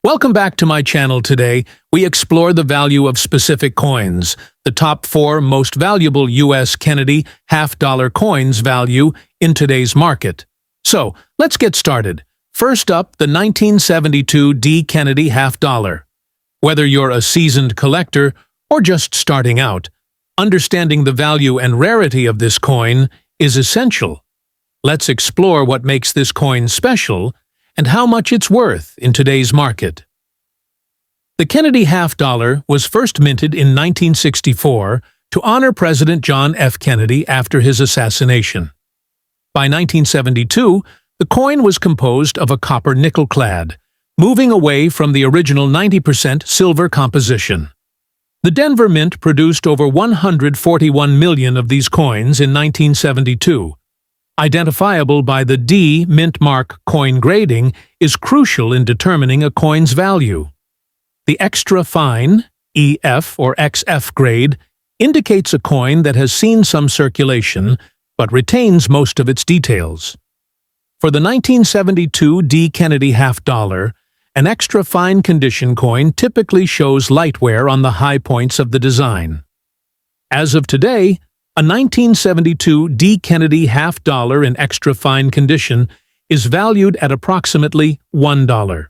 Welcome back to my channel. Today, we explore the value of specific coins, the top 4 most valuable U.S. Kennedy half-dollar coins value in today's market. So, let's get started. First up, the 1972 D. Kennedy half-dollar. Whether you're a seasoned collector or just starting out, understanding the value and rarity of this coin is essential. Let's explore what makes this coin special and how much it's worth in today's market. The Kennedy half-dollar was first minted in 1964 to honor President John F. Kennedy after his assassination. By 1972, the coin was composed of a copper nickel clad, moving away from the original 90% silver composition. The Denver Mint produced over 141 million of these coins in 1972. Identifiable by the D mint mark coin grading is crucial in determining a coin's value. The extra fine EF or XF grade indicates a coin that has seen some circulation but retains most of its details. For the 1972 D. Kennedy half-dollar, an extra fine condition coin typically shows light wear on the high points of the design. As of today, a 1972 D. Kennedy half-dollar in extra fine condition is valued at approximately $1.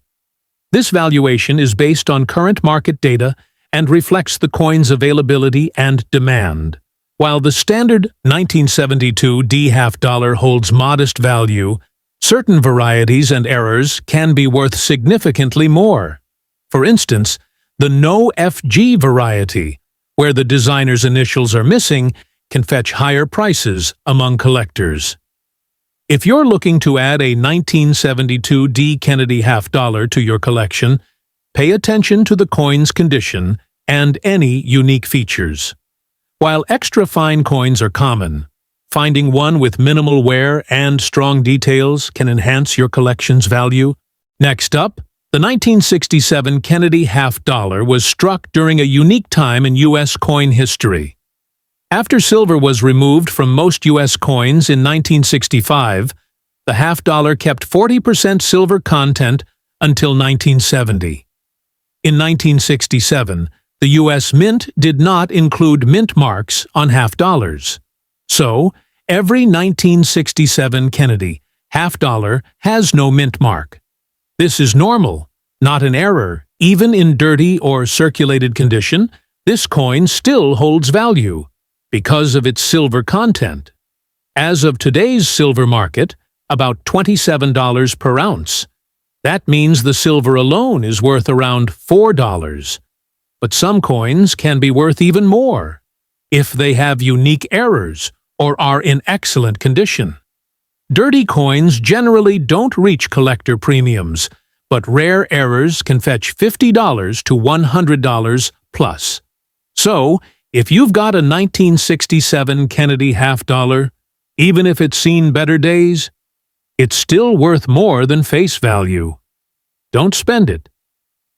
This valuation is based on current market data and reflects the coin's availability and demand. While the standard 1972 D half-dollar holds modest value, certain varieties and errors can be worth significantly more. For instance, the No FG variety, where the designer's initials are missing, can fetch higher prices among collectors. If you're looking to add a 1972 D. Kennedy half-dollar to your collection, pay attention to the coin's condition and any unique features. While extra fine coins are common, finding one with minimal wear and strong details can enhance your collection's value. Next up, the 1967 Kennedy half-dollar was struck during a unique time in U.S. coin history. After silver was removed from most U.S. coins in 1965, the half-dollar kept 40% silver content until 1970. In 1967, the U.S. Mint did not include mint marks on half-dollars. So, every 1967 Kennedy half-dollar has no mint mark. This is normal, not an error. Even in dirty or circulated condition, this coin still holds value because of its silver content. As of today's silver market, about $27 per ounce. That means the silver alone is worth around $4. But some coins can be worth even more if they have unique errors or are in excellent condition. Dirty coins generally don't reach collector premiums, but rare errors can fetch $50 to $100 plus. So, if you've got a 1967 Kennedy half-dollar, even if it's seen better days, it's still worth more than face value. Don't spend it.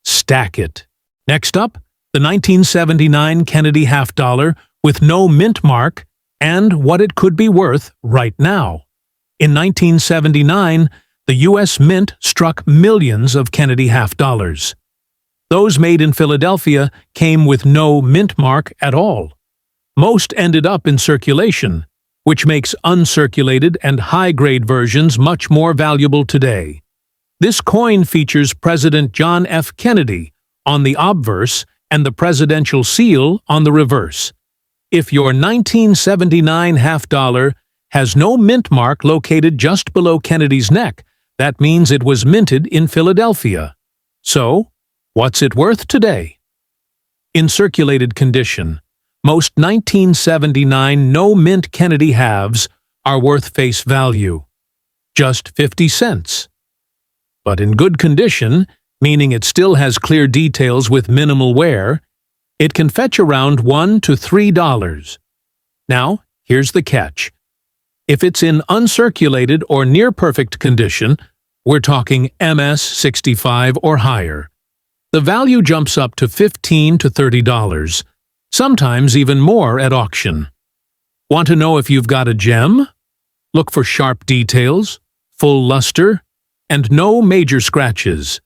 Stack it. Next up, the 1979 Kennedy half-dollar with no mint mark and what it could be worth right now. In 1979, the U.S. Mint struck millions of Kennedy half-dollars. Those made in Philadelphia came with no mint mark at all. Most ended up in circulation, which makes uncirculated and high-grade versions much more valuable today. This coin features President John F. Kennedy on the obverse and the presidential seal on the reverse. If your 1979 half-dollar has no mint mark located just below Kennedy's neck, that means it was minted in Philadelphia. So, what's it worth today? In circulated condition, most 1979 no-mint Kennedy halves are worth face value, just 50 cents. But in good condition, meaning it still has clear details with minimal wear, it can fetch around $1 to $3. Now, here's the catch. If it's in uncirculated or near-perfect condition, we're talking MS-65 or higher, the value jumps up to $15 to $30, sometimes even more at auction. Want to know if you've got a gem? Look for sharp details, full luster, and no major scratches.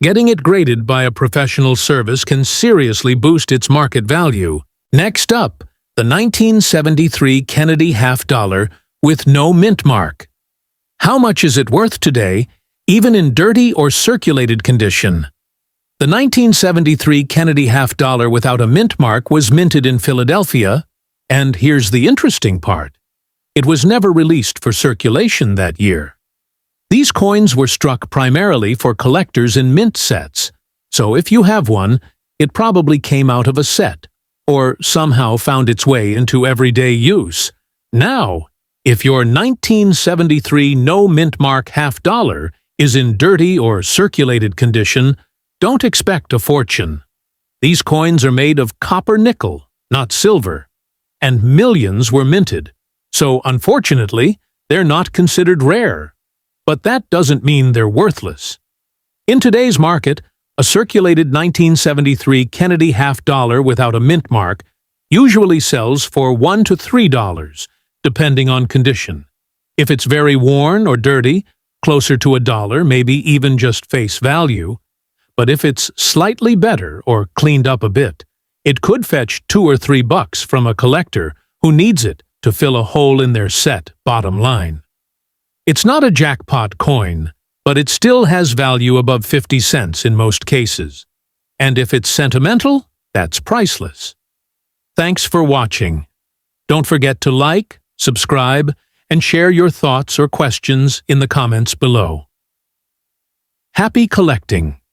Getting it graded by a professional service can seriously boost its market value. Next up, the 1973 Kennedy half-dollar with no mint mark. How much is it worth today, even in dirty or circulated condition? The 1973 Kennedy half-dollar without a mint mark was minted in Philadelphia, and here's the interesting part. It was never released for circulation that year. These coins were struck primarily for collectors in mint sets, so if you have one, it probably came out of a set, or somehow found its way into everyday use. Now, if your 1973 no mint mark half-dollar is in dirty or circulated condition, don't expect a fortune. These coins are made of copper nickel, not silver, and millions were minted, so unfortunately, they're not considered rare. But that doesn't mean they're worthless. In today's market, a circulated 1973 Kennedy half-dollar without a mint mark usually sells for $1 to $3, depending on condition. If it's very worn or dirty, closer to $1, maybe even just face value. But if it's slightly better or cleaned up a bit, it could fetch $2 or $3 from a collector who needs it to fill a hole in their set bottom line. It's not a jackpot coin, but it still has value above 50 cents in most cases. And if it's sentimental, that's priceless. Thanks for watching. Don't forget to like, subscribe, and share your thoughts or questions in the comments below. Happy collecting!